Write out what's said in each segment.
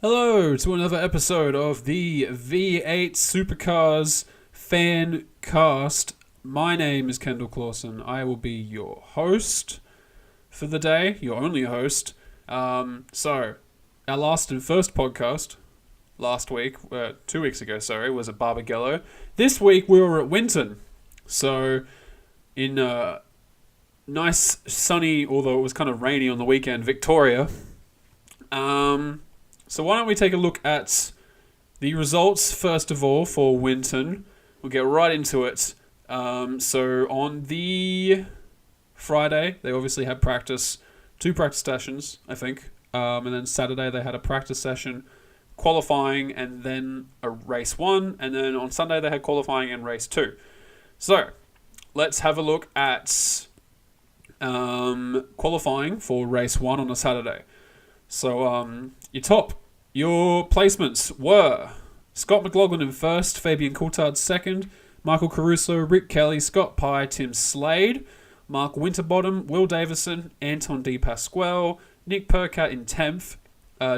Hello to another episode of the V8 Supercars FanCast. My name is Kendall Clausen. I will be your host for the day, your only host. So, our last and first podcast last week, 2 weeks ago, was at Barbagallo. This week we were at Winton. So, in nice, sunny, although it was kind of rainy on the weekend, Victoria. So why don't we take a look at the results first of all for Winton. We'll get right into it. So on the Friday, they obviously had practice, 2 practice sessions, I think. And then Saturday they had a practice session, qualifying, and then a race 1. And then on Sunday they had qualifying and race 2. So let's have a look at qualifying for race 1 on a Saturday. So, your placements were Scott McLaughlin in first, Fabian Coulthard second, Michael Caruso, Rick Kelly, Scott Pye, Tim Slade, Mark Winterbottom, Will Davison, Anton De Pasquale, Nick Percat in 10th,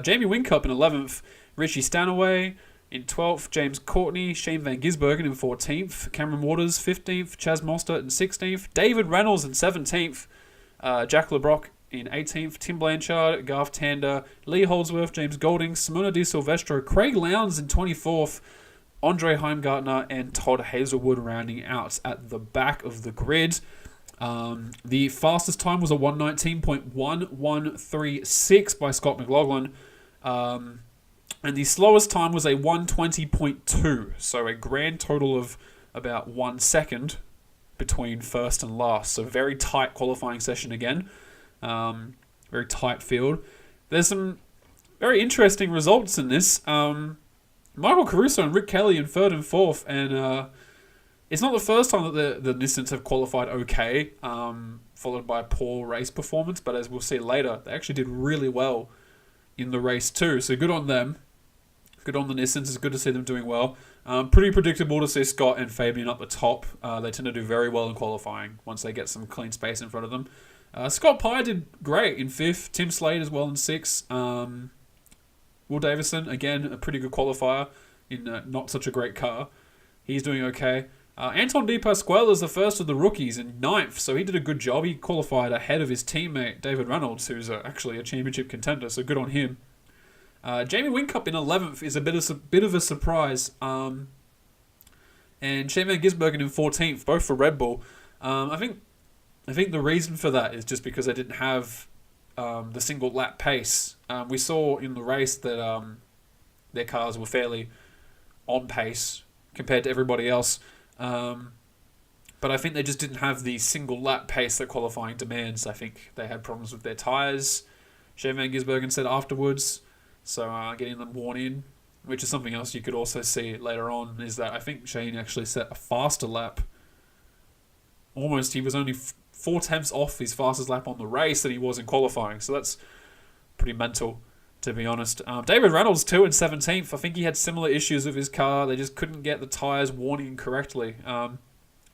Jamie Whincup in 11th, Richie Stanaway in 12th, James Courtney, Shane Van Gisbergen in 14th, Cameron Waters 15th, Chaz Mostert in 16th, David Reynolds in 17th, Jack LeBrock in 18th, Tim Blanchard, Garth Tander, Lee Holdsworth, James Golding, Simona Di Silvestro, Craig Lowndes in 24th, Andre Heimgartner, and Todd Hazelwood rounding out at the back of the grid. The fastest time was a 119.1136 by Scott McLaughlin, and the slowest time was a 120.2, so a grand total of about 1 second between first and last. So very tight qualifying session again. Very tight field. There's some very interesting results in this. Michael Caruso and Rick Kelly in 3rd and 4th, and it's not the first time that the Nissans have qualified okay, followed by a poor race performance, but as we'll see later, they actually did really well in the race too, so good on them. Good on the Nissans. It's good to see them doing well. Pretty predictable to see Scott and Fabian up the top. They tend to do very well in qualifying once they get some clean space in front of them. Scott Pye did great in 5th. Tim Slade as well in 6th. Will Davison, again, a pretty good qualifier in not such a great car. He's doing okay. Anton De Pasquale is the first of the rookies in 9th, so he did a good job. He qualified ahead of his teammate, David Reynolds, who's actually a championship contender, so good on him. Jamie Whincup in 11th is a bit of a surprise. And Shane Van Gisbergen in 14th, both for Red Bull. I think the reason for that is just because they didn't have the single lap pace. We saw in the race that their cars were fairly on pace compared to everybody else. But I think they just didn't have the single lap pace that qualifying demands. I think they had problems with their tyres. Shane Van Gisbergen said afterwards. So getting them worn in, which is something else you could also see later on, is that I think Shane actually set a faster lap. Almost, he was only 4 tenths off his fastest lap on the race than he was in qualifying. So that's pretty mental, to be honest. David Reynolds, too, in 17th. I think he had similar issues with his car. They just couldn't get the tyres worn in correctly.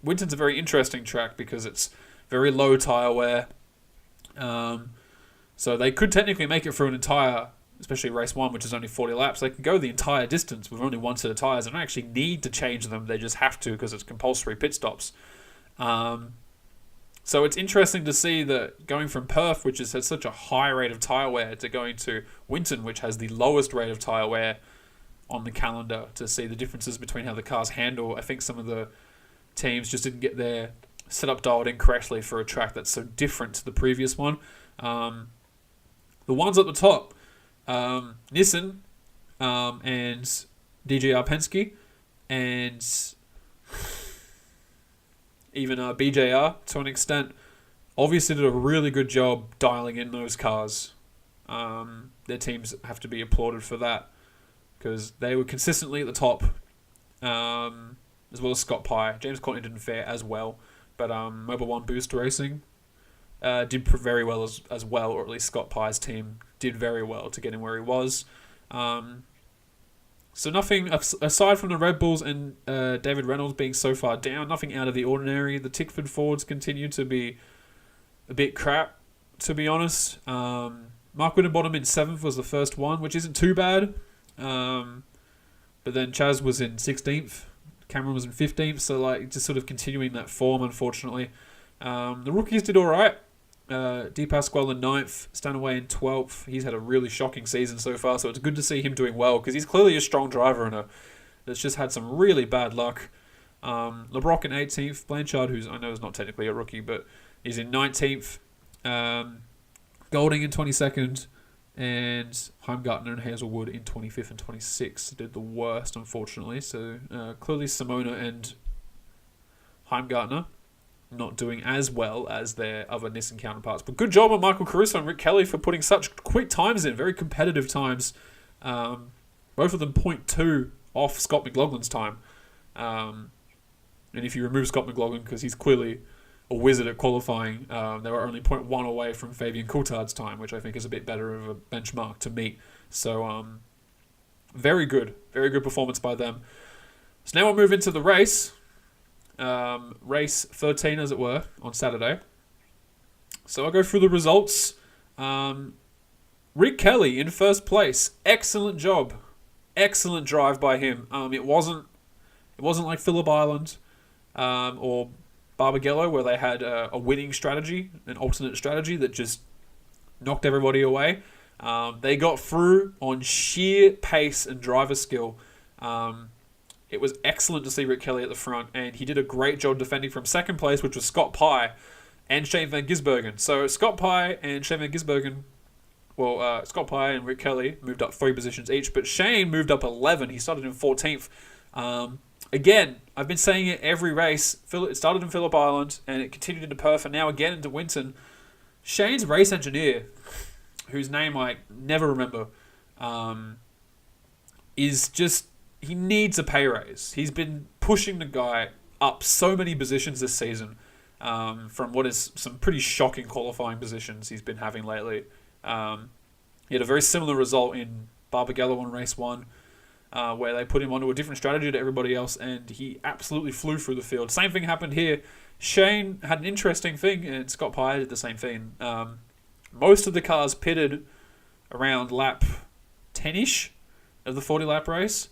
Winton's a very interesting track because it's very low tyre wear. So they could technically make it through an entire, especially race 1, which is only 40 laps. They can go the entire distance with only 1 set of tyres. They don't actually need to change them. They just have to because it's compulsory pit stops. So it's interesting to see that going from Perth, which has had such a high rate of tyre wear, to going to Winton, which has the lowest rate of tyre wear on the calendar, to see the differences between how the cars handle. I think some of the teams just didn't get their setup dialed in correctly for a track that's so different to the previous one. The ones at the top, Nissan and DJR Penske, and even BJR, to an extent, obviously did a really good job dialing in those cars. Their teams have to be applauded for that, because they were consistently at the top, as well as Scott Pye. James Courtney didn't fare as well, but Mobile One Boost Racing did very well as well, or at least Scott Pye's team did very well to get him where he was. So nothing, aside from the Red Bulls and David Reynolds being so far down, nothing out of the ordinary. The Tickford Fords continue to be a bit crap, to be honest. Mark Winterbottom in 7th was the first one, which isn't too bad. But then Chaz was in 16th. Cameron was in 15th. So, like, just sort of continuing that form, unfortunately. The rookies did all right. D. Pasquale in 9th. Stanaway in 12th. He's had a really shocking season so far. So, it's good to see him doing well because he's clearly a strong driver that's just had some really bad luck. LeBrock in 18th. Blanchard, who's I know is not technically a rookie, but he's in 19th. Golding in 22nd. And Heimgartner and Hazelwood in 25th and 26th did the worst, unfortunately. So clearly Simona and Heimgartner not doing as well as their other Nissan counterparts. But good job on Michael Caruso and Rick Kelly for putting such quick times in, very competitive times. Both of them 0.2 off Scott McLaughlin's time. And if you remove Scott McLaughlin, because he's clearly a wizard at qualifying, they were only 0.1 away from Fabian Coulthard's time, which I think is a bit better of a benchmark to meet. So, very good performance by them. So now we'll move into the race. Race 13, as it were, on Saturday. So I'll go through the results. Rick Kelly in first place. Excellent job. Excellent drive by him. It wasn't like Phillip Island or Barbagallo, where they had a winning strategy, an alternate strategy that just knocked everybody away. They got through on sheer pace and driver skill. It was excellent to see Rick Kelly at the front, and he did a great job defending from second place, which was Scott Pye and Shane Van Gisbergen. So Scott Pye and Shane Van Gisbergen, Scott Pye and Rick Kelly moved up 3 positions each, but Shane moved up 11. He started in 14th. Again, I've been saying it every race. It started in Phillip Island, and it continued into Perth, and now again into Winton. Shane's race engineer, whose name I never remember, is just... He needs a pay raise. He's been pushing the guy up so many positions this season, from what is some pretty shocking qualifying positions he's been having lately. He had a very similar result in Barbagallo on race 1, where they put him onto a different strategy to everybody else, and he absolutely flew through the field. Same thing happened here. Shane had an interesting thing, and Scott Pye did the same thing. Most of the cars pitted around lap 10-ish of the 40-lap race,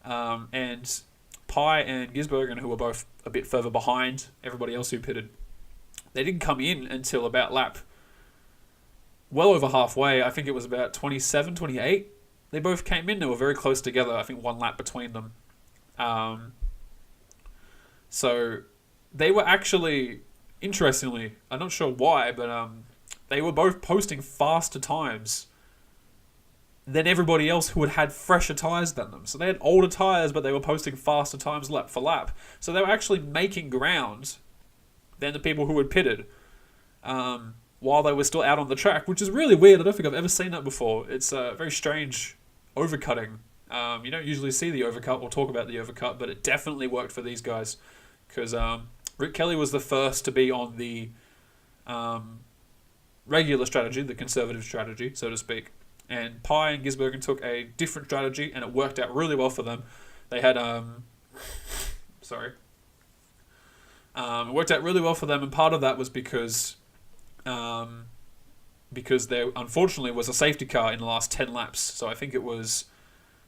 and Pye and Gisbergen, who were both a bit further behind everybody else who pitted, they didn't come in until about lap well over halfway. I think it was about 27, 28. They both came in. They were very close together. I think 1 lap between them. So they were actually, interestingly, I'm not sure why, but they were both posting faster times than everybody else who had had fresher tyres than them. So they had older tyres, but they were posting faster times lap for lap. So they were actually making ground than the people who had pitted while they were still out on the track, which is really weird. I don't think I've ever seen that before. It's very strange overcutting. You don't usually see the overcut or talk about the overcut, but it definitely worked for these guys because Rick Kelly was the first to be on the regular strategy, the conservative strategy, so to speak. And Pye and Gisbergen took a different strategy, and it worked out really well for them. They had, it worked out really well for them, and part of that was because there unfortunately was a safety car in the last 10 laps. So I think it was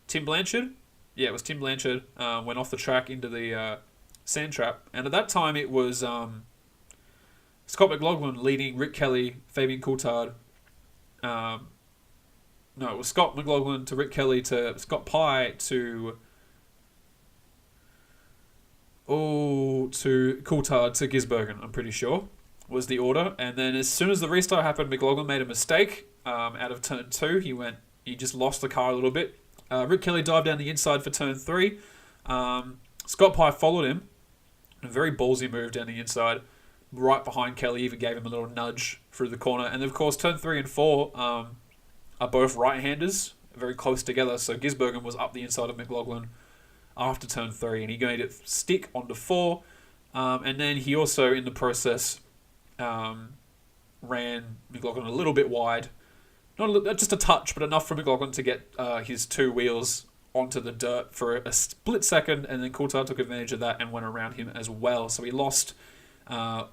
Tim Blanchard. Yeah, it was Tim Blanchard went off the track into the sand trap, and at that time it was Scott McLaughlin leading Rick Kelly, Fabian Coulthard. No, it was Scott McLaughlin to Rick Kelly to Scott Pye to Coulthard to Gisbergen, I'm pretty sure, was the order. And then as soon as the restart happened, McLaughlin made a mistake out of turn 2. He just lost the car a little bit. Rick Kelly dived down the inside for turn 3. Scott Pye followed him. A very ballsy move down the inside. Right behind Kelly, even gave him a little nudge through the corner. And of course, turn 3 and 4... are both right-handers, very close together. So Gisbergen was up the inside of McLaughlin after turn 3, and he made it stick onto 4. And then he also, in the process, ran McLaughlin a little bit wide. Not just a touch, but enough for McLaughlin to get his 2 wheels onto the dirt for a split second, and then Coulthard took advantage of that and went around him as well. So he lost 5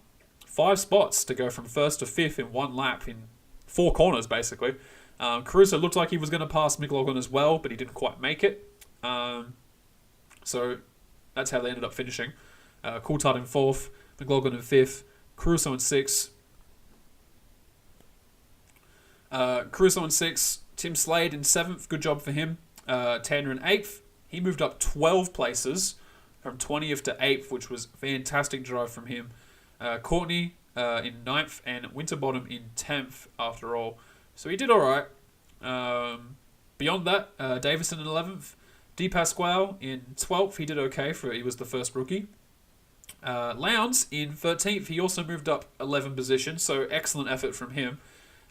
spots to go from 1st to 5th in 1 lap, in 4 corners, basically. Caruso looked like he was going to pass McLaughlin as well, but he didn't quite make it. So that's how they ended up finishing. Coulthard in 4th, McLaughlin in 5th, Caruso in 6th. Caruso in 6th, Tim Slade in 7th, good job for him. Tanner in 8th, he moved up 12 places from 20th to 8th, which was fantastic drive from him. Courtney in 9th and Winterbottom in 10th after all. So he did all right. Beyond that, Davison in 11th, D. Pasquale in 12th. He did okay he was the first rookie. Lowndes in 13th. He also moved up 11 positions, so excellent effort from him.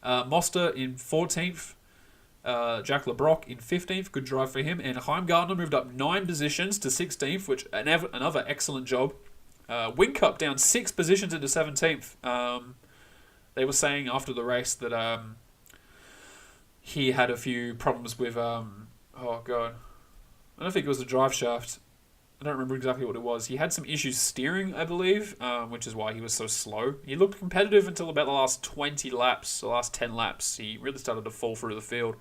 Moster in 14th. Jack LeBrock in 15th. Good drive for him. And Heimgartner moved up 9 positions to 16th, which another excellent job. Whincup down 6 positions into 17th. They were saying after the race that he had a few problems with... I don't think it was the drive shaft. I don't remember exactly what it was. He had some issues steering, I believe, which is why he was so slow. He looked competitive until about the last 20 laps, the last 10 laps. He really started to fall through the field.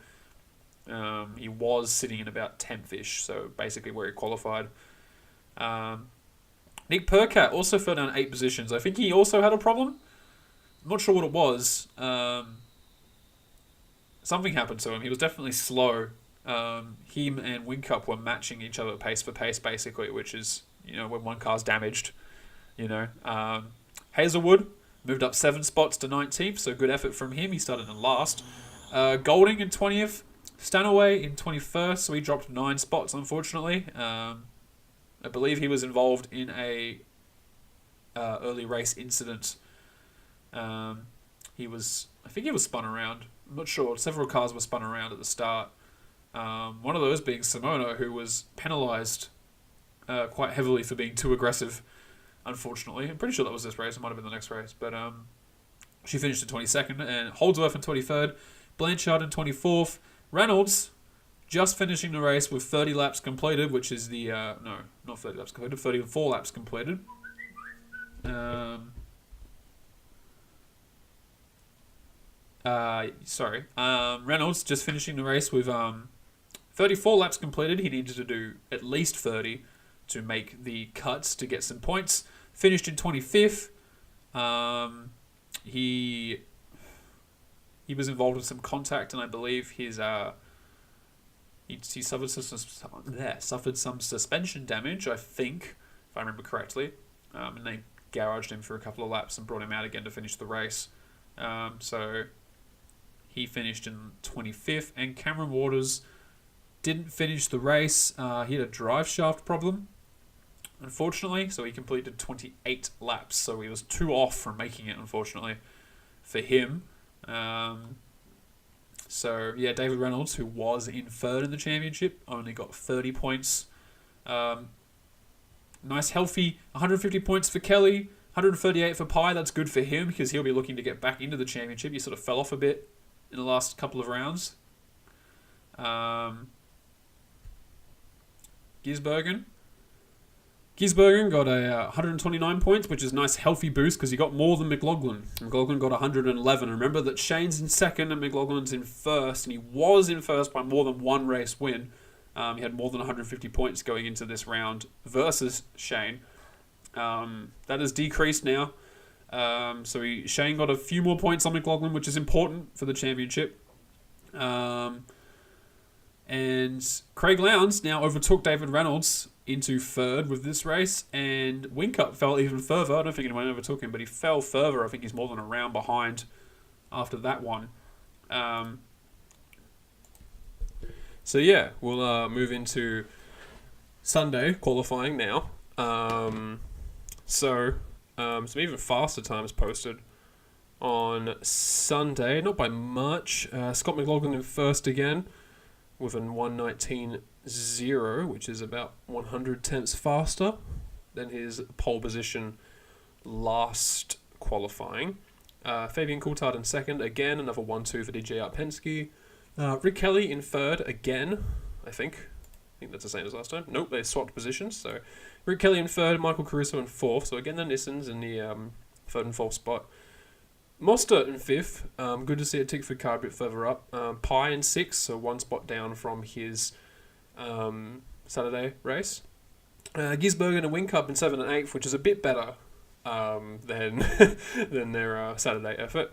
He was sitting in about 10th-ish, so basically where he qualified. Nick Percat also fell down 8 positions. I think he also had a problem. I'm not sure what it was. Something happened to him. He was definitely slow. Him and Whincup were matching each other pace for pace, basically, which is, when one car's damaged, Hazelwood moved up 7 spots to 19th, so good effort from him. He started in last. Golding in 20th. Stanaway in 21st, so he dropped 9 spots, unfortunately. I believe he was involved in a early race incident. I think he was spun around. I'm not sure. Several cars were spun around at the start. One of those being Simona, who was penalised quite heavily for being too aggressive, unfortunately. I'm pretty sure that was this race. It might have been the next race. But she finished in 22nd. And Holdsworth in 23rd. Blanchard in 24th. Reynolds just finishing the race with 30 laps completed, which is the... no, not 30 laps completed. 34 laps completed. Reynolds just finishing the race with 34 laps completed. He needed to do at least 30 to make the cuts to get some points. Finished in 25th. He was involved in some contact, and I believe he suffered some suspension damage, I think, if I remember correctly. And they garaged him for a couple of laps and brought him out again to finish the race. So he finished in 25th, and Cameron Waters didn't finish the race. He had a drive shaft problem, unfortunately, so he completed 28 laps. So he was 2 off from making it, unfortunately, for him. David Reynolds, who was in 3rd in the championship, only got 30 points. Nice, healthy 150 points for Kelly, 138 for Pye. That's good for him because he'll be looking to get back into the championship. He sort of fell off a bit in the last couple of rounds. Gisbergen got a 129 points, which is a nice healthy boost because he got more than McLaughlin. McLaughlin got 111. Remember that Shane's in 2nd and McLaughlin's in 1st, and he was in 1st by more than 1 race win. He had more than 150 points going into this round versus Shane. That has decreased now. Shane got a few more points on McLaughlin, which is important for the championship. And Craig Lowndes now overtook David Reynolds into 3rd with this race, and Whincup fell even further. I don't think anyone overtook him, but he fell further. I think he's more than a round behind after that one. We'll move into Sunday qualifying now. Some even faster times posted on Sunday, not by much. Scott McLaughlin in 1st again with an 1:19.0, which is about 100 tenths faster than his pole position last qualifying. Fabian Coulthard in 2nd, again, another 1-2 for DJ Penske. Rick Kelly in 3rd, again, I think that's the same as last time. Nope, they swapped positions. So Rick Kelly in 3rd, Michael Caruso in 4th. So again, the Nissans in the 3rd and 4th spot. Mostert in 5th. Good to see a Tickford car a bit further up. Pye in 6th, so one spot down from his Saturday race. Gisbergen and Whincup in 7th and 8th, which is a bit better than than their Saturday effort.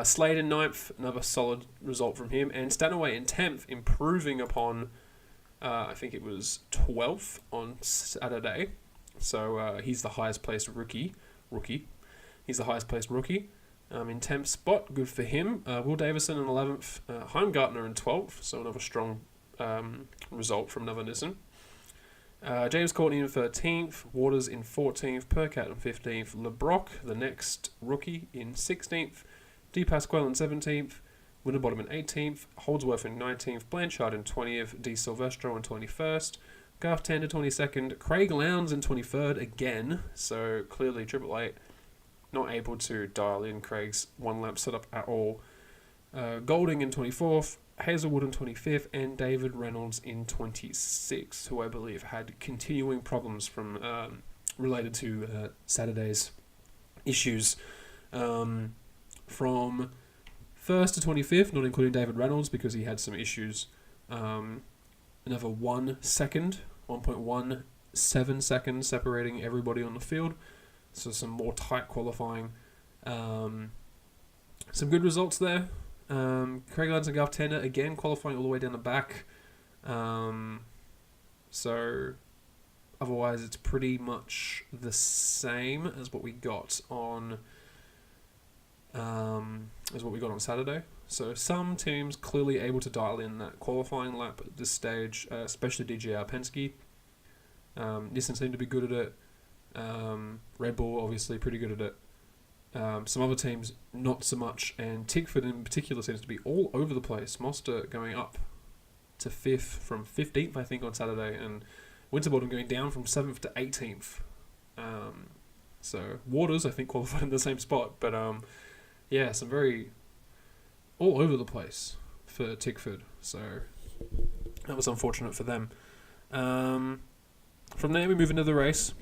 Slade in 9th, another solid result from him. And Stanaway in 10th, improving upon, I think it was 12th on Saturday. So he's the highest placed rookie. He's the highest placed rookie. In 10th spot, good for him. Will Davison in 11th. Heimgartner in 12th, so another strong result from another Nissan. James Courtney in 13th, Waters in 14th, Percat in 15th, LeBrock, the next rookie, in 16th, D. Pasquale in 17th, Winterbottom in 18th, Holdsworth in 19th, Blanchard in 20th, D. Silvestro in 21st, Garth Tander 22nd, Craig Lowndes in 23rd again, so clearly Triple Eight not able to dial in Craig's one-lap setup at all. Golding in 24th, Hazelwood in 25th, and David Reynolds in 26th, who I believe had continuing problems from related to Saturday's issues. From 1st to 25th, not including David Reynolds because he had some issues. Another 1 second, 1.17 seconds separating everybody on the field. So some more tight qualifying. Some good results there. Craig Lowndes and Garth Tander again qualifying all the way down the back. So otherwise it's pretty much the same as what we got on Saturday. So some teams clearly able to dial in that qualifying lap at this stage, especially DJR Penske. Nissan seemed to be good at it. Red Bull obviously pretty good at it. Some other teams not so much, and Tickford in particular seems to be all over the place. Mostert going up to 5th from 15th I think on Saturday, and Winterbottom going down from 7th to 18th. So Waters I think qualified in the same spot, but yeah, some very all over the place for Tickford, so that was unfortunate for them. From there we move into the race.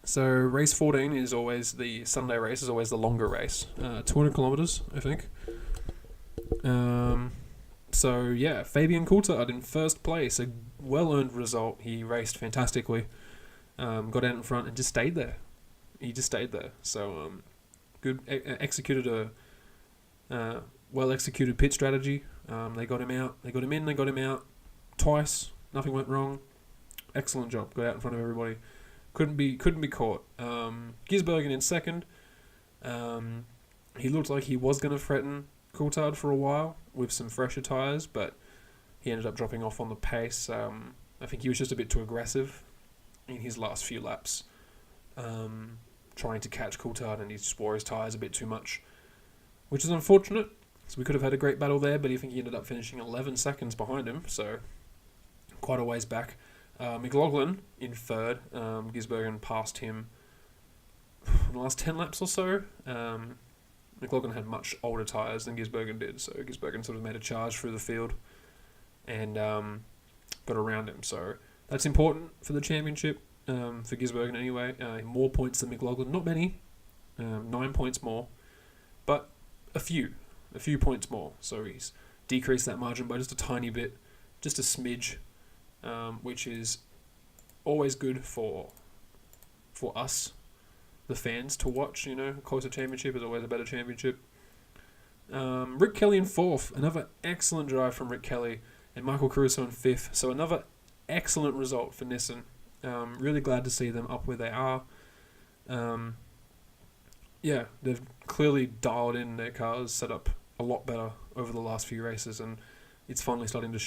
So race 14 is always the Sunday race, is always the longer race, 200 kilometers, I think. So yeah, Fabian Coulthard in first place, a well-earned result. He raced fantastically, got out in front and just stayed there. So good, executed a well-executed pit strategy. They got him out, they got him in, they got him out twice. Nothing went wrong. Excellent job. Got out in front of everybody. Couldn't be caught. Gisbergen in second. He looked like he was going to threaten Coulthard for a while with some fresher tyres, but he ended up dropping off on the pace. I think he was just a bit too aggressive in his last few laps, trying to catch Coulthard, and he just wore his tyres a bit too much, which is unfortunate. So we could have had a great battle there, but I think he ended up finishing 11 seconds behind him, so quite a ways back. McLaughlin in third. Gisbergen passed him in the last 10 laps or so. McLaughlin had much older tyres than Gisbergen did, so Gisbergen sort of made a charge through the field and got around him. So that's important for the championship, for Gisbergen anyway. More points than McLaughlin. Not many, 9 points more, but a few points more. So he's decreased that margin by just a tiny bit, just a smidge. Which is always good for us, the fans, to watch. You know, a closer championship is always a better championship. Rick Kelly in fourth, another excellent drive from Rick Kelly, and Michael Caruso in fifth. So another excellent result for Nissan. Really glad to see them up where they are. Yeah, they've clearly dialed in their cars, set up a lot better over the last few races, and it's finally starting to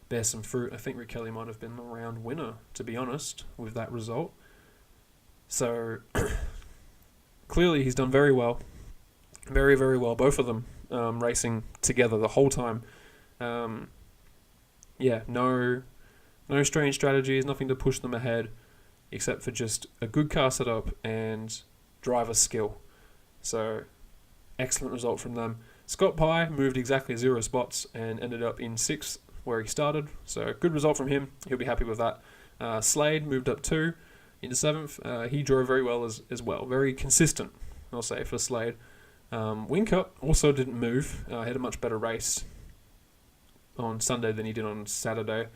bear some fruit. I think Rick Kelly might have been the round winner, to be honest, with that result. So, clearly he's done very well. Very, very well. Both of them racing together the whole time. Yeah, no strange strategies, nothing to push them ahead, except for just a good car setup and driver skill. So, excellent result from them. Scott Pye moved exactly 0 spots and ended up in 6th, where he started, so good result from him. He'll be happy with that. Slade moved up 2 into 7th. He drove very well as well. Very consistent I'll say, for Slade. Whincup also didn't move. Had a much better race on Sunday than he did on Saturday.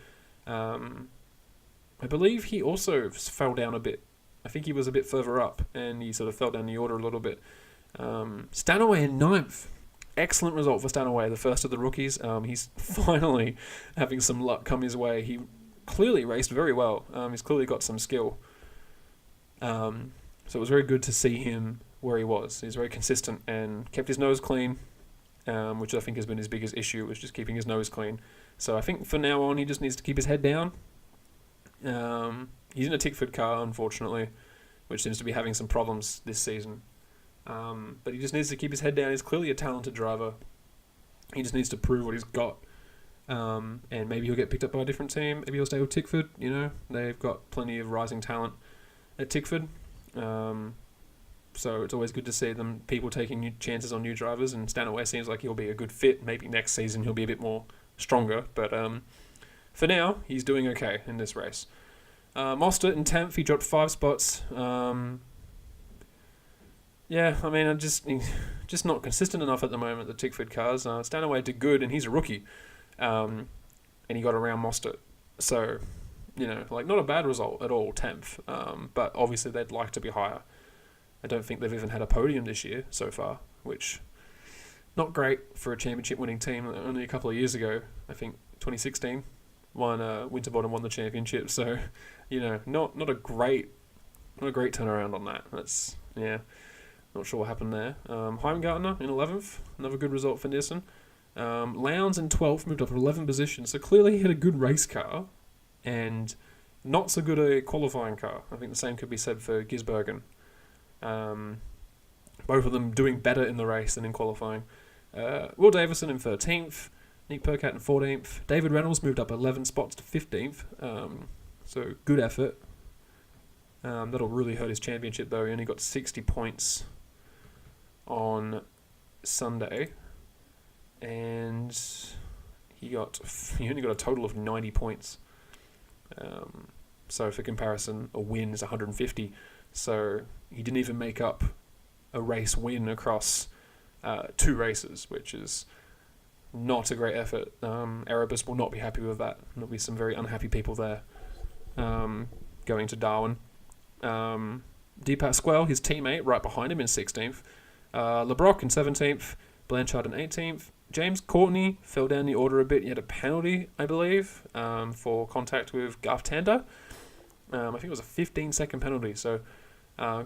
I believe he also fell down a bit. I think he was a bit further up, and he sort of fell down the order a little bit. Stanaway in 9th. Excellent result for Stanaway, the first of the rookies. He's finally having some luck come his way. He clearly raced very well. He's clearly got some skill. So it was very good to see him where he was. He's very consistent and kept his nose clean, which I think has been his biggest issue, was just keeping his nose clean. So I think from now on he just needs to keep his head down. He's in a Tickford car, unfortunately, which seems to be having some problems this season. But he just needs to keep his head down. He's clearly a talented driver. He just needs to prove what he's got. And maybe he'll get picked up by a different team. Maybe he'll stay with Tickford. They've got plenty of rising talent at Tickford. So it's always good to see people taking new chances on new drivers. And Stanaway seems like he'll be a good fit. Maybe next season he'll be a bit more stronger. But for now, he's doing okay in this race. Mostert in 10th, he dropped 5 spots. I'm just not consistent enough at the moment, the Tickford cars. Stanaway did good, and he's a rookie. And he got around Mostert. So, not a bad result at all, 10th. But obviously they'd like to be higher. I don't think they've even had a podium this year so far, which not great for a championship winning team. Only a couple of years ago, I think 2016, Winterbottom won the championship. So, not a great turnaround on that. That's not sure what happened there. Heimgartner in 11th, another good result for Nielsen. Lowndes in 12th, moved up 11 positions. So clearly he had a good race car and not so good a qualifying car. I think the same could be said for Gisbergen. Both of them doing better in the race than in qualifying. Will Davison in 13th, Nick Percat in 14th. David Reynolds moved up 11 spots to 15th. So good effort. That'll really hurt his championship though. He only got 60 points on Sunday, and he only got a total of 90 points. So for comparison, a win is 150. So he didn't even make up a race win across 2 races, which is not a great effort. Erebus will not be happy with that. There'll be some very unhappy people there going to Darwin. Di Pasquale, his teammate, right behind him in 16th. LeBrock in 17th. Blanchard in 18th. James Courtney fell down the order a bit. He had a penalty, I believe, for contact with Garth Tander. I think it was a 15-second penalty, so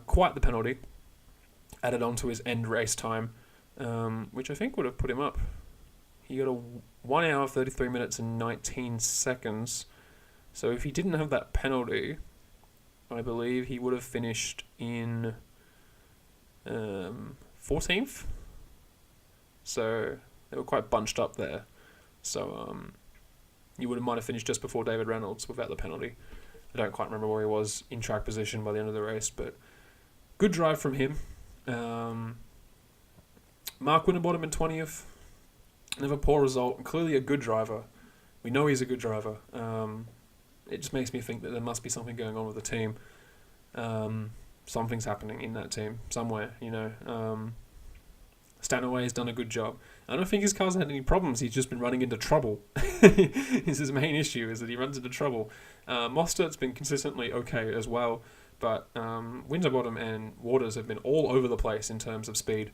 quite the penalty. Added on to his end race time, which I think would have put him up. He got a 1 hour, 33 minutes and 19 seconds. So if he didn't have that penalty, I believe he would have finished in 14th. So they were quite bunched up there. So he might have finished just before David Reynolds without the penalty. I don't quite remember where he was in track position by the end of the race, but good drive from him. Mark Winterbottom in 20th. Another poor result. Clearly a good driver. We know he's a good driver. It just makes me think that there must be something going on with the team. Something's happening in that team somewhere, Stanaway's done a good job. I don't think his car's had any problems. He's just been running into trouble. Is his main issue, is that he runs into trouble. Mostert's been consistently okay as well, but Winterbottom and Waters have been all over the place in terms of speed.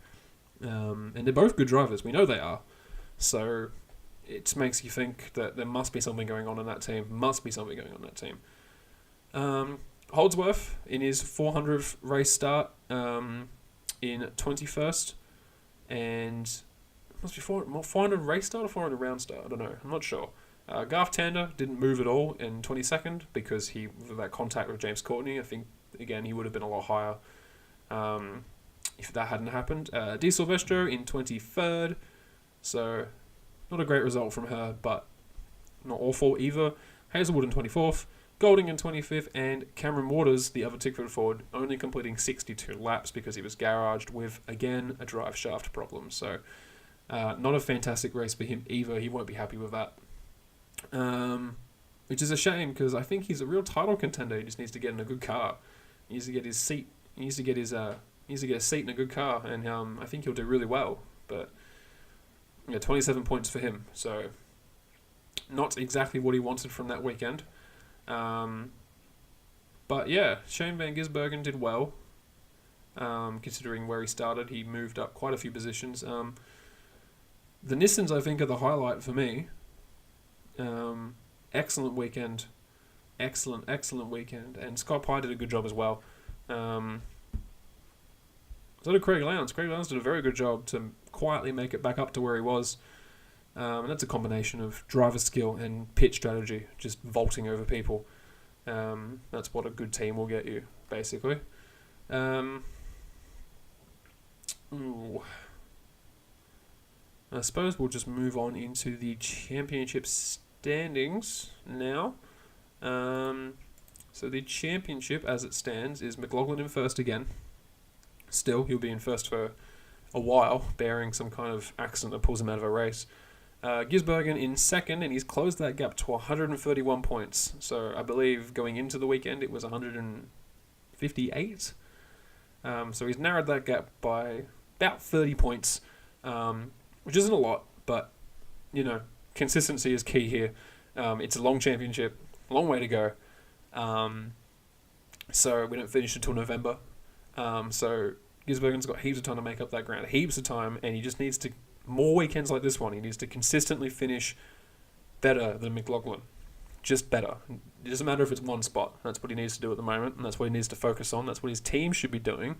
And they're both good drivers. We know they are. So it makes you think that there must be something going on in that team. Holdsworth, in his 400th race start in 21st, and must be 400 race start or 400 round start, I don't know, I'm not sure. Garth Tander didn't move at all in 22nd because he, with that contact with James Courtney, I think, again, he would have been a lot higher if that hadn't happened. Di Silvestro in 23rd, so not a great result from her, but not awful either. Hazelwood in 24th, Golding in 25th, and Cameron Waters, the other Tickford Ford, only completing 62 laps because he was garaged with, again, a drive shaft problem. So not a fantastic race for him either. He won't be happy with that. Which is a shame because I think he's a real title contender. He just needs to get in a good car. He needs to get his seat. He needs to get his He needs to get a seat in a good car, and I think he'll do really well. But 27 points for him, so not exactly what he wanted from that weekend. But yeah, Shane Van Gisbergen did well, considering where he started. He moved up quite a few positions. The Nissans, I think, are the highlight for me. Excellent weekend. Excellent weekend. And Scott Pye did a good job as well. So did Craig Lowndes. Craig Lowndes did a very good job to quietly make it back up to where he was. And that's a combination of driver skill and pit strategy, just vaulting over people. That's what a good team will get you, basically. I suppose we'll just move on into the championship standings now. So the championship, as it stands, is McLaughlin in first again. Still, he'll be in first for a while, bearing some kind of accident that pulls him out of a race. Gisbergen in second, and he's closed that gap to 131 points. So I believe going into the weekend it was 158. So he's narrowed that gap by about 30 points, which isn't a lot, but consistency is key here. It's a long championship, long way to go. So we don't finish until November. So Gisbergen's got heaps of time to make up that ground, heaps of time, and he just needs to, more weekends like this one, he needs to consistently finish better than McLaughlin. Just better. It doesn't matter if it's one spot. That's what he needs to do at the moment, and that's what he needs to focus on. That's what his team should be doing.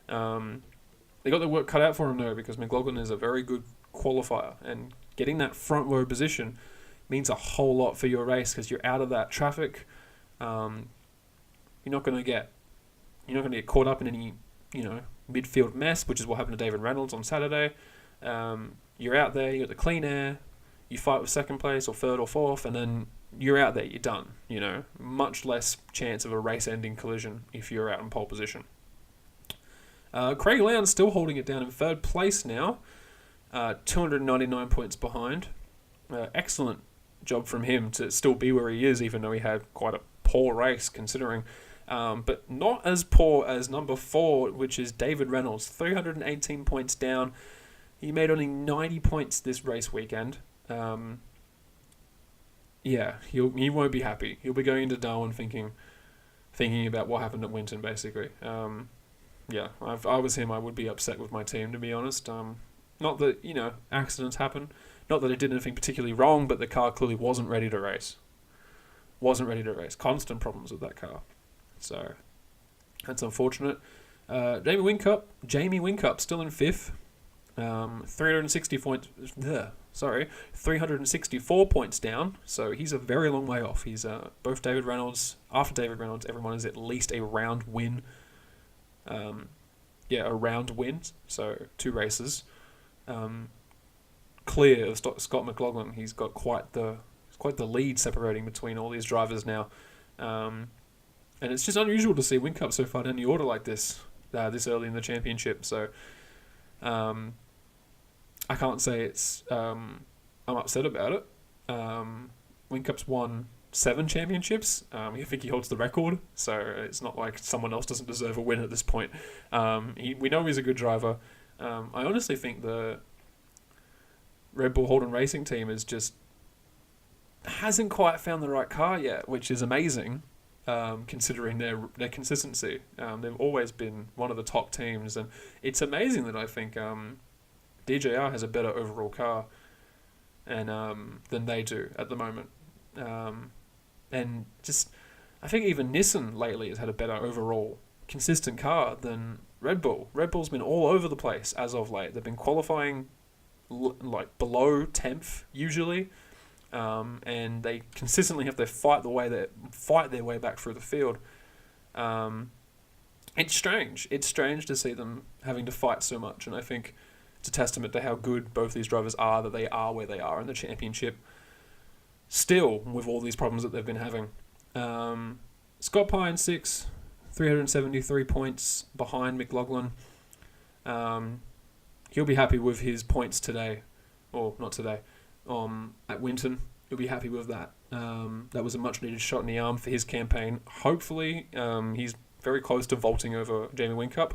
They got their work cut out for him, though, because McLaughlin is a very good qualifier, and getting that front row position means a whole lot for your race, because you're out of that traffic. You're not going to get caught up in any midfield mess, which is what happened to David Reynolds on Saturday. You're out there, you got the clean air, you fight with second place or third or fourth, and then you're out there, you're done. Much less chance of a race-ending collision if you're out in pole position. Craig Lowndes still holding it down in third place now, 299 points behind. Excellent job from him to still be where he is, even though he had quite a poor race considering. But not as poor as number 4, which is David Reynolds, 318 points down. He made only 90 points this race weekend. He won't be happy. He'll be going into Darwin thinking about what happened at Winton, basically. If I was him, I would be upset with my team, to be honest. Not that, accidents happen. Not that it did anything particularly wrong, but the car clearly wasn't ready to race. Constant problems with that car. So, that's unfortunate. Jamie Whincup still in 5th. 364 points down. So he's a very long way off. He's both David Reynolds. After David Reynolds, everyone is at least a round win. A round win. So 2 races. Clear of Scott McLaughlin. He's got quite the lead separating between all these drivers now. And it's just unusual to see Whincup so far down the order like this early in the championship. So I can't say it's I'm upset about it. Whincup's won 7 championships. I think he holds the record, so it's not like someone else doesn't deserve a win at this point. We know he's a good driver. I honestly think the Red Bull Holden Racing team hasn't quite found the right car yet, which is amazing. Considering their consistency. They've always been one of the top teams, and it's amazing that I think DJR has a better overall car than they do at the moment. And just, I think even Nissan lately has had a better overall consistent car than Red Bull. Red Bull's been all over the place as of late. They've been qualifying below 10th usually. And they consistently have to fight their way back through the field. It's strange. It's strange to see them having to fight so much, and I think it's a testament to how good both these drivers are that they are where they are in the championship. Still, with all these problems that they've been having. Scott Pye in 6th, 373 points behind McLaughlin. He'll be happy with his points today, or not today. At Winton, he'll be happy with that. That was a much needed shot in the arm for his campaign. Hopefully, he's very close to vaulting over Jamie Whincup.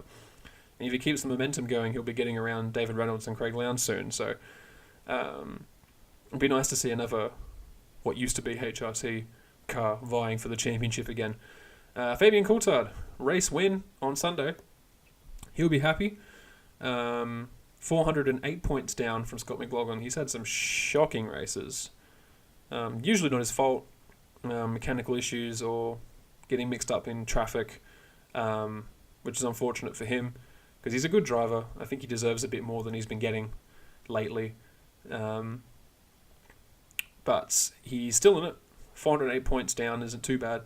And if he keeps the momentum going, he'll be getting around David Reynolds and Craig Lowndes soon. So it'd be nice to see another, what used to be HRT car vying for the championship again. Fabian Coulthard, race win on Sunday. He'll be happy. 408 points down from Scott McLaughlin. He's had some shocking races. Usually not his fault. Mechanical issues or getting mixed up in traffic, which is unfortunate for him because he's a good driver. I think he deserves a bit more than he's been getting lately. But he's still in it. 408 points down isn't too bad.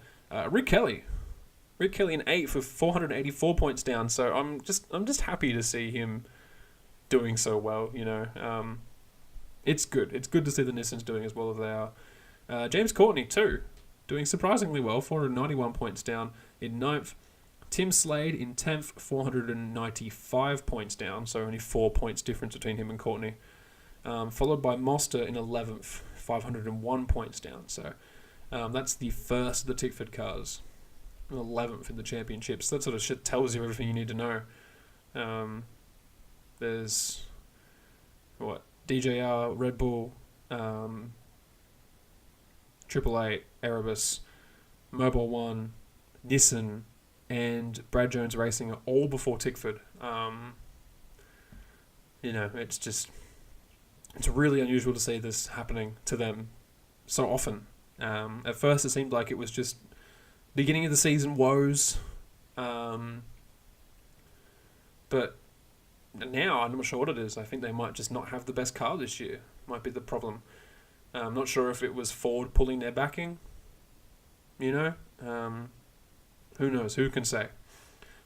Rick Kelly in 8th with 484 points down. So I'm just happy to see him doing so well. You know, it's good. It's good to see the Nissans doing as well as they are. James Courtney too, doing surprisingly well. 491 points down in 9th. Tim Slade in 10th, 495 points down. So only 4 points difference between him and Courtney. Followed by Moster in 11th, 501 points down. So that's the first of the Tickford cars. 11th in the championships. So that sort of shit tells you everything you need to know. There's DJR, Red Bull, 888, Erebus, Mobile One, Nissan, and Brad Jones Racing are all before Tickford. You know, it's really unusual to see this happening to them so often. At first it seemed like it was just beginning of the season woes. But now I'm not sure what it is. I think they might just not have the best car this year. Might be the problem. I'm not sure if it was Ford pulling their backing. You know? Who knows? Who can say?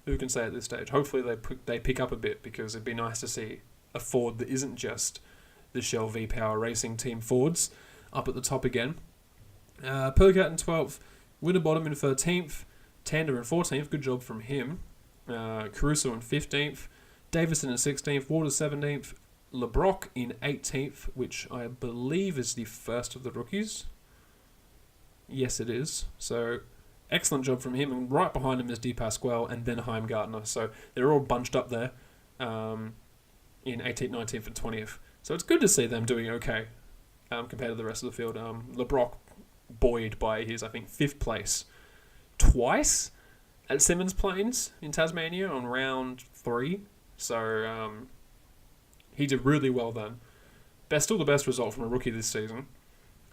Who can say at this stage? Hopefully they pick up a bit because it'd be nice to see a Ford that isn't just the Shell V-Power Racing Team Fords up at the top again. Percat in 12th, Winterbottom in 13th, Tander in 14th, good job from him. Caruso in 15th, Davison in 16th, Waters 17th, LeBrock in 18th, which I believe is the first of the rookies. Yes, it is. So, excellent job from him, and right behind him is De Pasquale and then Heimgartner. So, they're all bunched up there in 18th, 19th, and 20th. So, it's good to see them doing okay compared to the rest of the field. LeBrock buoyed by his, I think, 5th place twice at Simmons Plains in Tasmania on round 3. So, he did really well then. Still the best result from a rookie this season.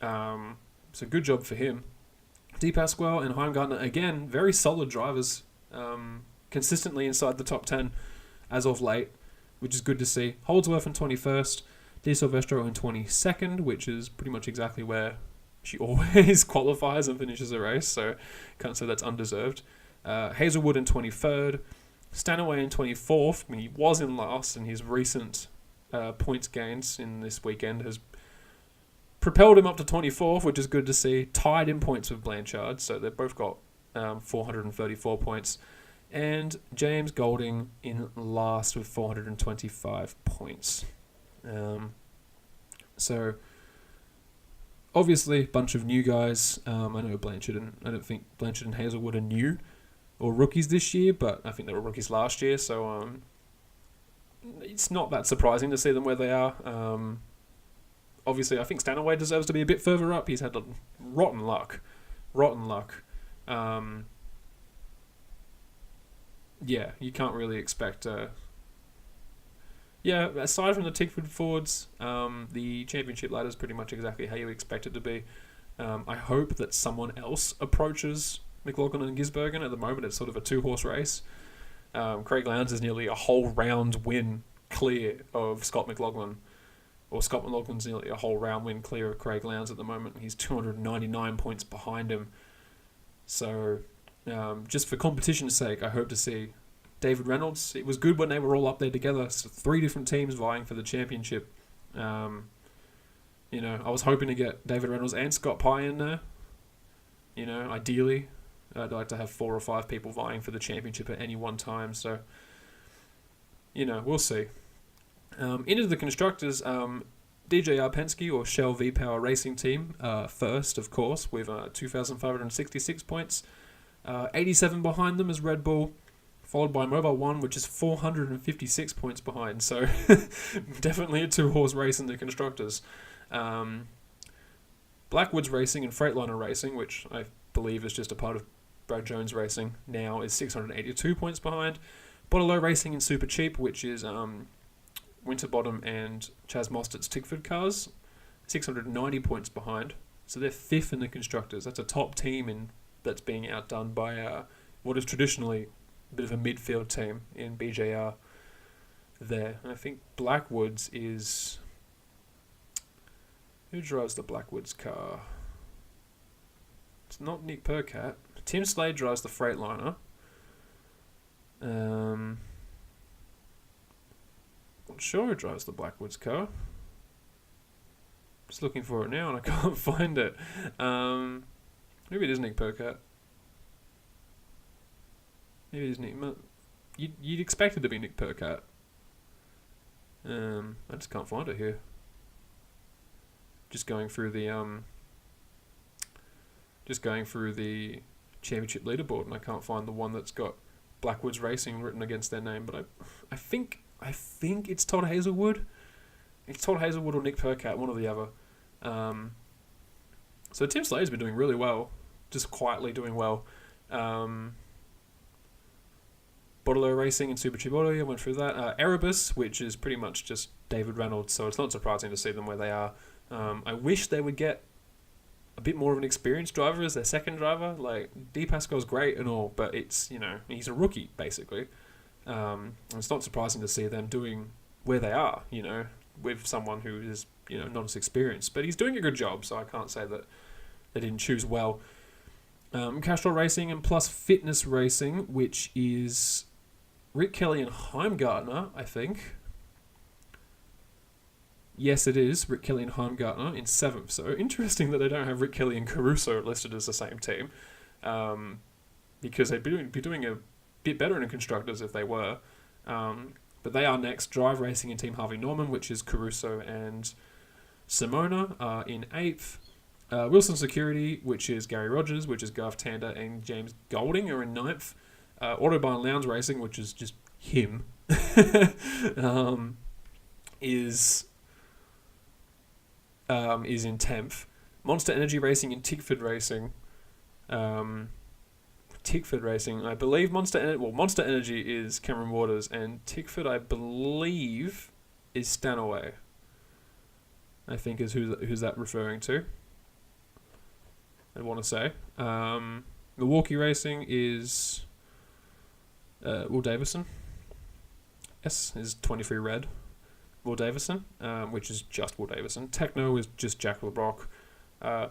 So good job for him. De Pasquale and Heimgartner, again, very solid drivers. Consistently inside the top 10 as of late, which is good to see. Holdsworth in 21st. De Silvestro in 22nd, which is pretty much exactly where she always qualifies and finishes a race, so can't say that's undeserved. Hazelwood in 23rd. Stanaway in 24th. I mean, he was in last, and his recent points gains in this weekend has propelled him up to 24th, which is good to see. Tied in points with Blanchard, so they've both got 434 points. And James Golding in last with 425 points. So, obviously, a bunch of new guys. I know Blanchard, and I don't think Blanchard and Hazelwood are new or rookies this year, but I think they were rookies last year, so it's not that surprising to see them where they are. Obviously, I think Stanaway deserves to be a bit further up. He's had rotten luck. Yeah, you can't really expect... aside from the Tickford Fords, the championship ladder is pretty much exactly how you expect it to be. I hope that someone else approaches McLaughlin and Gisbergen. At the moment, it's sort of a 2-horse race. Craig Lowndes is nearly a whole round win clear of Scott McLaughlin. Or Scott McLaughlin's nearly a whole round win clear of Craig Lowndes at the moment. He's 299 points behind him. So, just for competition's sake, I hope to see David Reynolds. It was good when they were all up there together. So 3 different teams vying for the championship. I was hoping to get David Reynolds and Scott Pye in there. Ideally, I'd like to have 4 or 5 people vying for the championship at any one time. So, we'll see. Into the constructors, DJR Penske or Shell V-Power Racing Team, first, of course, with 2,566 points. 87 behind them is Red Bull. followed by Mobile 1, which is 456 points behind. So definitely a two-horse race in the constructors. Blackwoods Racing and Freightliner Racing, which I believe is just a part of Brad Jones Racing now, is 682 points behind. Bottle Racing and Super Cheap, which is Winterbottom and Chaz Mostert's Tickford cars, 690 points behind. So they're fifth in the constructors. That's a top team that's being outdone by what is traditionally a bit of a midfield team in BJR there. And I think Blackwoods is... Who drives the Blackwoods car? It's not Nick Percat. Tim Slade drives the Freightliner. Not sure who drives the Blackwoods car. Just looking for it now and I can't find it. Maybe it is Nick Percat. Maybe it is Nick. You'd expect it to be Nick Percat. I just can't find it here. Just going through the championship leaderboard, and I can't find the one that's got Blackwoods Racing written against their name. But I think it's Todd Hazelwood. It's Todd Hazelwood or Nick Percat, one or the other. So Tim Slade's been doing really well, just quietly doing well. Bottle Racing and Super Cheap Auto, I went through that. Erebus, which is pretty much just David Reynolds, so it's not surprising to see them where they are. I wish they would get a bit more of an experienced driver as their second driver. Like, D. Pascal's great and all, but it's, he's a rookie, basically. It's not surprising to see them doing where they are, with someone who is, not as experienced. But he's doing a good job, so I can't say that they didn't choose well. Castrol Racing and Plus Fitness Racing, which is Rick Kelly and Heimgartner, I think. Yes, it is Rick Kelly and Heimgartner in 7th. So interesting that they don't have Rick Kelly and Caruso listed as the same team, because they'd be doing a bit better in the constructors if they were. But they are next. Drive Racing and Team Harvey Norman, which is Caruso and Simona, are in 8th. Wilson Security, which is Gary Rogers, which is Garth Tander and James Golding, are in 9th. Autobahn Lounge Racing, which is just him, is in 10th. Monster Energy Racing and Tickford Racing. Tickford Racing, I believe Monster Energy is Cameron Waters, and Tickford, I believe, is Stanaway. I think is who's that referring to. I want to say. Milwaukee Racing is Will Davison. Yes, is 23 Red. Will Davison, which is just Will Davison. Techno is just Jack LeBrock.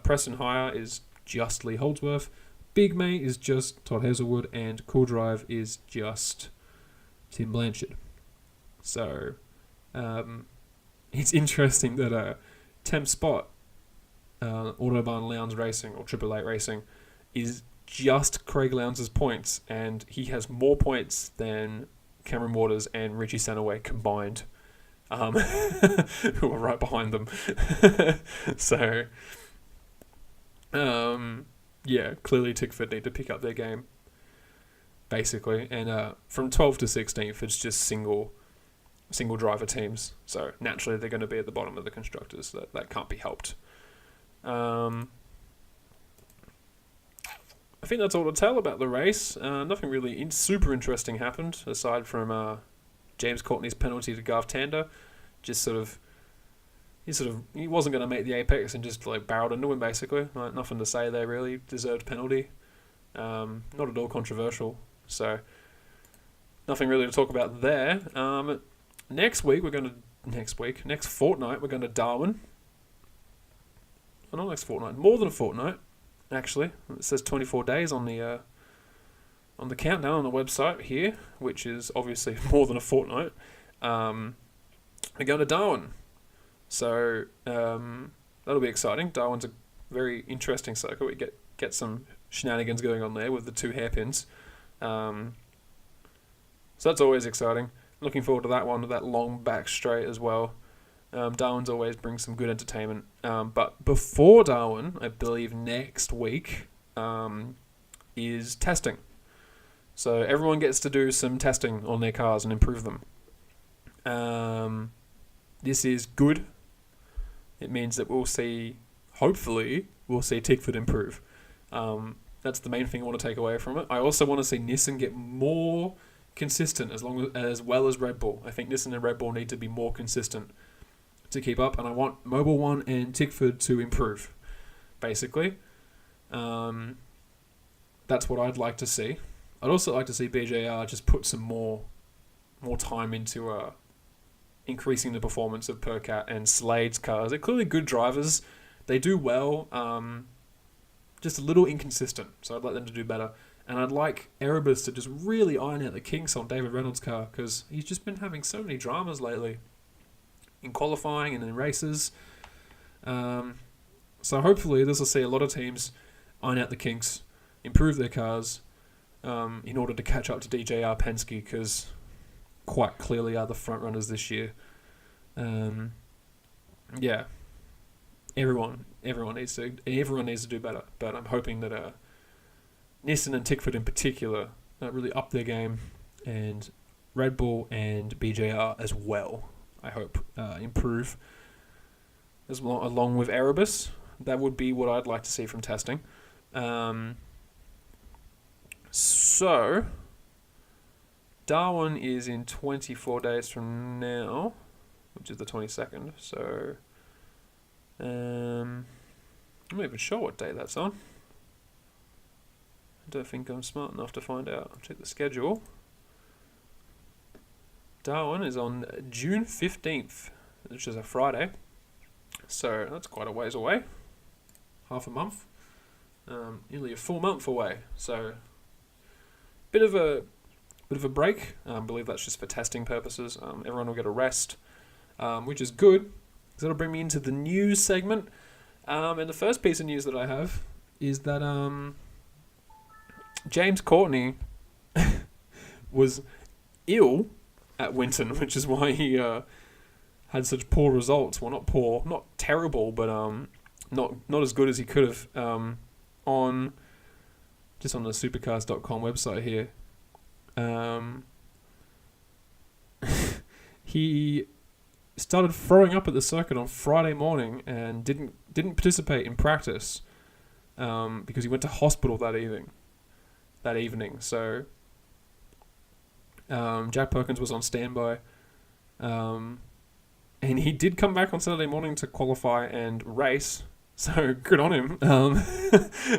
Preston Hire is just Lee Holdsworth. Big May is just Todd Hazelwood, and Cool Drive is just Tim Blanchard. So, it's interesting that Temp Spot, Autobahn Lowndes Racing, or Triple Eight Racing, is just Craig Lowndes' points, and he has more points than Cameron Waters and Richie Sanaway combined, who are right behind them. So, yeah, clearly Tickford need to pick up their game, basically. And from 12th to 16th, it's just single driver teams. So naturally, they're going to be at the bottom of the constructors. That can't be helped. I think that's all to tell about the race. Nothing really super interesting happened aside from James Courtney's penalty to Garth Tander. He wasn't going to make the apex and just barreled into him, basically. Nothing to say there, really. Deserved penalty. Not at all controversial. So nothing really to talk about there. Next fortnight we're going to Darwin. Oh, not next fortnight, more than a fortnight, actually. It says 24 days on the countdown on the website here, which is obviously more than a fortnight. We're going to Darwin. So that'll be exciting. Darwin's a very interesting circuit. We get some shenanigans going on there with the two hairpins. So that's always exciting. Looking forward to that one, that long back straight as well. Darwin's always brings some good entertainment. But before Darwin, I believe next week is testing. So everyone gets to do some testing on their cars and improve them. This is good. It means that hopefully, we'll see Tickford improve. That's the main thing I want to take away from it. I also want to see Nissan get more consistent as well as Red Bull. I think Nissan and Red Bull need to be more consistent to keep up, and I want Mobile One and Tickford to improve, basically. That's what I'd like to see. I'd also like to see BJR just put some more time into increasing the performance of Percat and Slade's cars. They're clearly good drivers. They do well, just a little inconsistent, so I'd like them to do better. And I'd like Erebus to just really iron out the kinks on David Reynolds' car, because he's just been having so many dramas lately in qualifying and in races. So hopefully this will see a lot of teams iron out the kinks, improve their cars, in order to catch up to DJR Penske, because quite clearly are the front runners this year. Yeah, everyone needs to do better. But I'm hoping that Nissan and Tickford in particular really up their game, and Red Bull and BJR as well, I hope, improve along with Erebus. That would be what I'd like to see from testing. So, Darwin is in 24 days from now, which is the 22nd. So, I'm not even sure what day that's on. I don't think I'm smart enough to find out. I'll check the schedule. Darwin is on June 15th, which is a Friday. So that's quite a ways away. Half a month. Nearly a full month away. So bit of a break. I believe that's just for testing purposes. Everyone will get a rest, which is good, because that'll bring me into the news segment. And the first piece of news that I have is that James Courtney was ill at Winton, which is why he had such poor results. Well, not poor, not terrible, but not as good as he could have. On the supercars.com website here, he started throwing up at the circuit on Friday morning and didn't participate in practice because he went to hospital that evening. So Jack Perkins was on standby, and he did come back on Saturday morning to qualify and race. So good on him.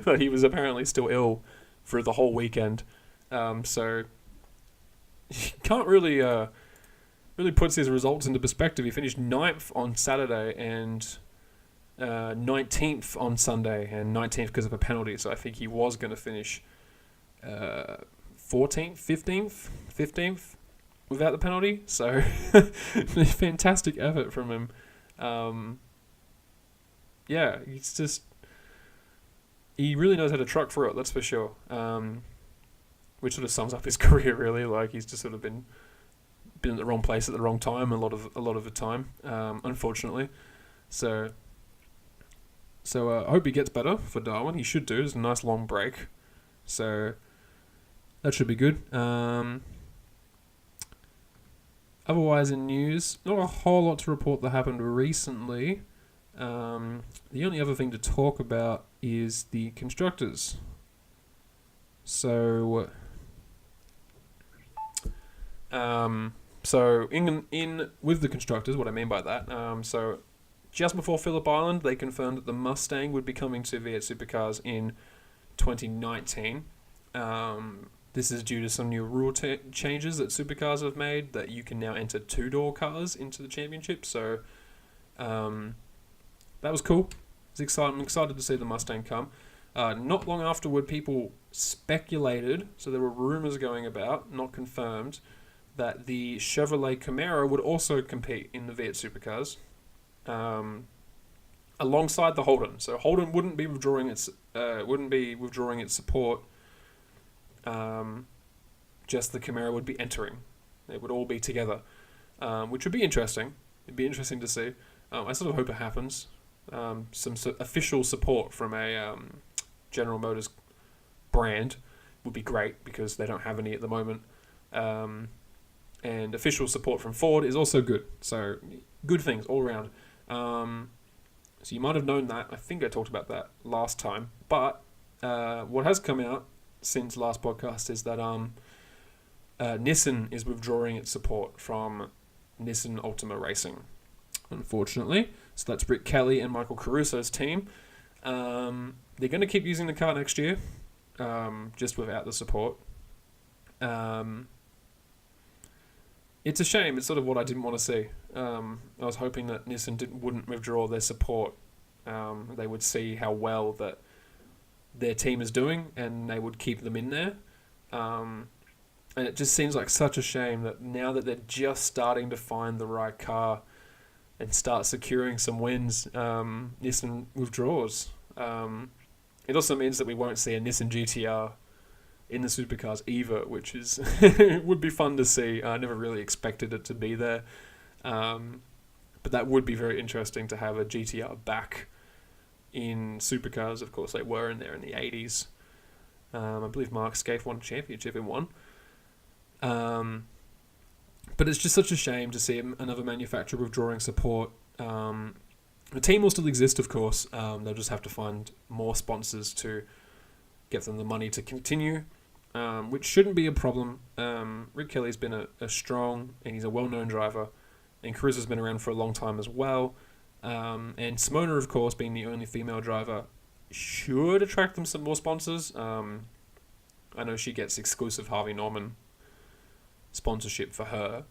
But he was apparently still ill for the whole weekend. So he can't really puts his results into perspective. He finished 9th on Saturday and 19th on Sunday, and 19th because of a penalty. So I think he was going to finish 14th, 15th without the penalty. So fantastic effort from him. Yeah, he really knows how to truck through it, that's for sure. Which sort of sums up his career, really. Like, he's just sort of been in the wrong place at the wrong time a lot of the time, unfortunately. So I hope he gets better for Darwin. He should do. It's a nice long break, so that should be good. Otherwise, in news, not a whole lot to report that happened recently. The only other thing to talk about is the constructors. So in with the constructors, what I mean by that, so just before Phillip Island, they confirmed that the Mustang would be coming to V8 Supercars in 2019. This is due to some new rule changes that Supercars have made, that you can now enter two-door cars into the championship. So that was cool. It's exciting. I'm excited to see the Mustang come. Not long afterward, people speculated, so there were rumors going about, not confirmed, that the Chevrolet Camaro would also compete in the V8 Supercars, alongside the Holden. So Holden wouldn't be withdrawing its support. Just the Camaro would be entering. It would all be together, which would be interesting. It'd be interesting to see. I sort of hope it happens. Some official support from a General Motors brand would be great because they don't have any at the moment. And official support from Ford is also good. So good things all around. So you might have known that. I think I talked about that last time. But what has come out since last podcast is that Nissan is withdrawing its support from Nissan Ultima Racing, unfortunately. So that's Rick Kelly and Michael Caruso's team. They're going to keep using the car next year, just without the support. It's a shame. It's sort of what I didn't want to see. I was hoping that Nissan wouldn't withdraw their support. They would see how well that their team is doing, and they would keep them in there. And it just seems like such a shame that now that they're just starting to find the right car and start securing some wins, Nissan withdraws. It also means that we won't see a Nissan GTR in the Supercars either, which is would be fun to see. I never really expected it to be there. But that would be very interesting to have a GTR back in Supercars. Of course, they were in there in the 80s. I believe Mark Scaife won a championship in one. But it's just such a shame to see another manufacturer withdrawing support. The team will still exist, of course. They'll just have to find more sponsors to get them the money to continue, which shouldn't be a problem. Rick Kelly's been a strong, and he's a well-known driver, and Caruso's been around for a long time as well. And Simona, of course, being the only female driver, should attract them some more sponsors. I know she gets exclusive Harvey Norman sponsorship for her.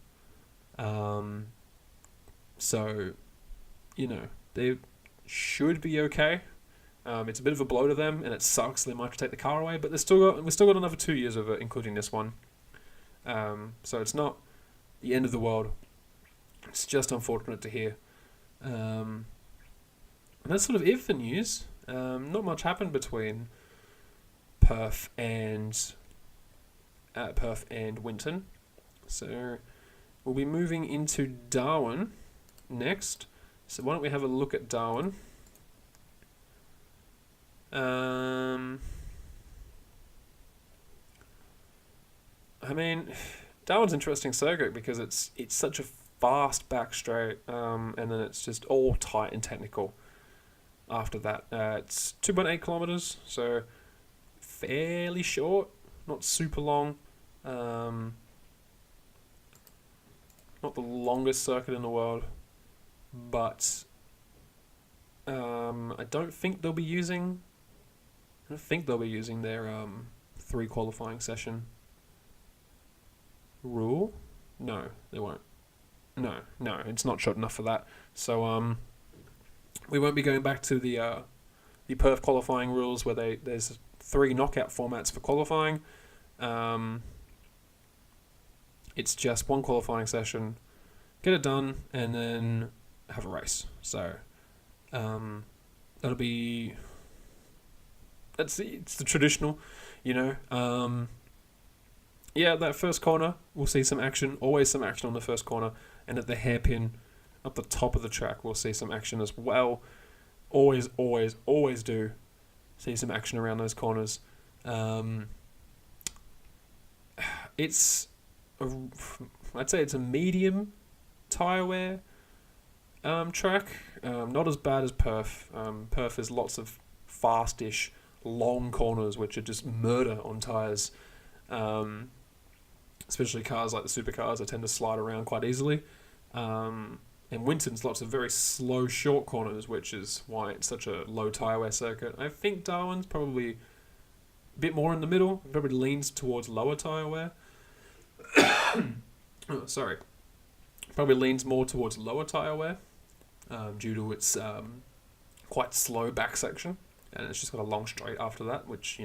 So, they should be okay. It's a bit of a blow to them, and it sucks. They might have to take the car away, but we've still got another 2 years of it, including this one. So it's not the end of the world. It's just unfortunate to hear. And that's sort of it for news. Not much happened between Perth and Winton. So we'll be moving into Darwin next. So why don't we have a look at Darwin? Darwin's an interesting circuit because it's such a fast back straight, and then it's just all tight and technical after that. It's 2.8 kilometers, so fairly short, not super long. Not the longest circuit in the world, but I don't think they'll be using their 3 qualifying session rule. No, they won't. No, it's not short enough for that. So we won't be going back to the Perth qualifying rules where there's 3 knockout formats for qualifying. It's just 1 qualifying session, get it done, and then have a race. So that'll be... It's the traditional, that first corner, we'll see some action. Always some action on the first corner. And at the hairpin, up the top of the track, we'll see some action as well. Always do see some action around those corners. I'd say it's a medium tyre wear track. Not as bad as Perth. Perth has lots of fast-ish, long corners which are just murder on tyres. Especially cars like the Supercars, they tend to slide around quite easily. And Winton's lots of very slow, short corners, which is why it's such a low tyre wear circuit. I think Darwin's probably a bit more in the middle. It probably leans towards lower tyre wear. Probably leans more towards lower tyre wear due to its quite slow back section. And it's just got a long straight after that, which,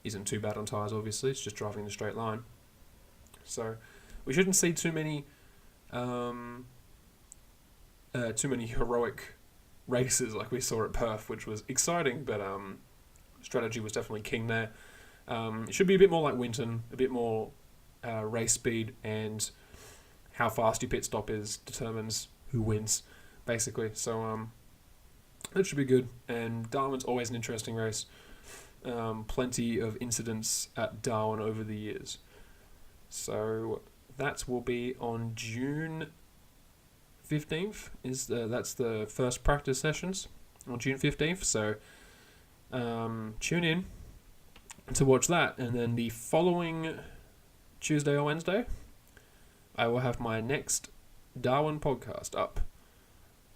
isn't too bad on tyres, obviously. It's just driving in a straight line. So we shouldn't see too many heroic races like we saw at Perth, which was exciting, but strategy was definitely king there. It should be a bit more like Winton, a bit more race speed, and how fast your pit stop is determines who wins, basically. So that should be good. And Darwin's always an interesting race. plenty of incidents at Darwin over the years. So that will be on June 15th. That's the first practice sessions on June 15th. So tune in to watch that, and then the following Tuesday or Wednesday, I will have my next Darwin podcast up,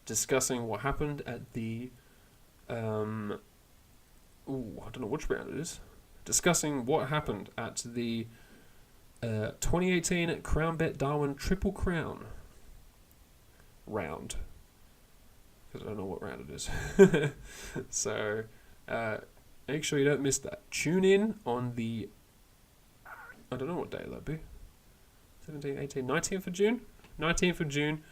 discussing what happened at the I don't know which round it is. Discussing what happened at the 2018 Crown Bet Darwin Triple Crown round. Because I don't know what round it is. So make sure you don't miss that. Tune in on the, I don't know what day that'll be. 17th, 18th, 19th of June? 19th of June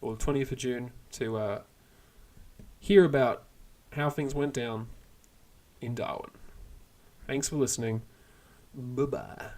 or 20th of June to hear about how things went down in Darwin. Thanks for listening. Bye-bye.